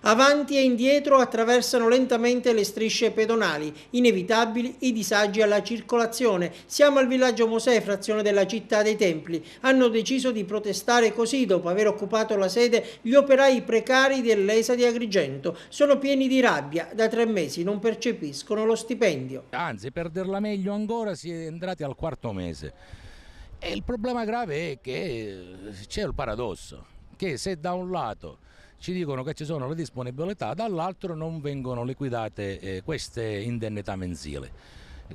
Avanti e indietro attraversano lentamente le strisce pedonali, inevitabili i disagi alla circolazione. Siamo al villaggio Mosè, frazione della città dei Templi. Hanno deciso di protestare così dopo aver occupato la sede gli operai precari dell'ESA di Agrigento. Sono pieni di rabbia, da 3 mesi non percepiscono lo stipendio. Anzi, per dirla meglio ancora, si è entrati al 4º mese. E il problema grave è che c'è il paradosso, che se da un lato ci dicono che ci sono le disponibilità, dall'altro non vengono liquidate queste indennità mensili.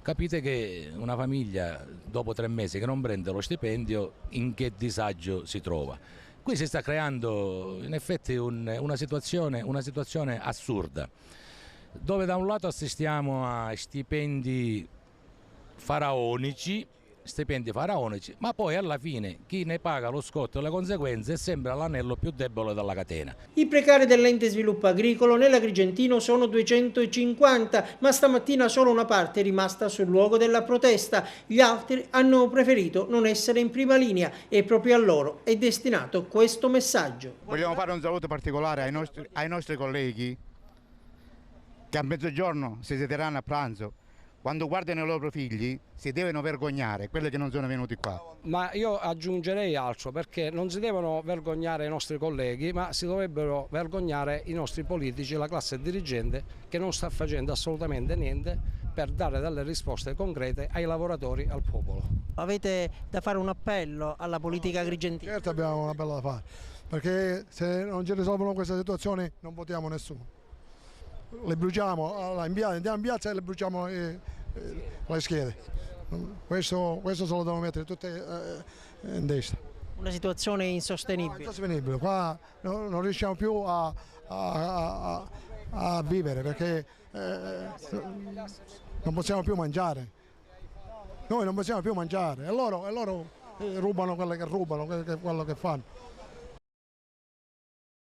Capite che una famiglia dopo 3 mesi che non prende lo stipendio in che disagio si trova. Qui si sta creando in effetti una situazione assurda, dove da un lato assistiamo a stipendi faraonici, ma poi alla fine chi ne paga lo scotto e le conseguenze sembra l'anello più debole della catena. I precari dell'ente sviluppo agricolo nell'Agrigentino sono 250, ma stamattina solo una parte è rimasta sul luogo della protesta. Gli altri hanno preferito non essere in prima linea e proprio a loro è destinato questo messaggio. Vogliamo fare un saluto particolare ai nostri colleghi che a mezzogiorno si siederanno a pranzo. Quando guardano i loro figli si devono vergognare, quelli che non sono venuti qua. Ma io aggiungerei altro, perché non si devono vergognare i nostri colleghi, ma si dovrebbero vergognare i nostri politici, la classe dirigente che non sta facendo assolutamente niente per dare delle risposte concrete ai lavoratori, al popolo. Avete da fare un appello alla politica agrigentina? Certo abbiamo un appello da fare, perché se non ci risolvono questa situazione non votiamo nessuno. Le bruciamo, andiamo in piazza e le bruciamo le schede. Questo se lo devono mettere tutte in testa. Una situazione insostenibile. Insostenibile, qua non riusciamo più a vivere perché non possiamo più mangiare. Noi non possiamo più mangiare e loro rubano quello che fanno.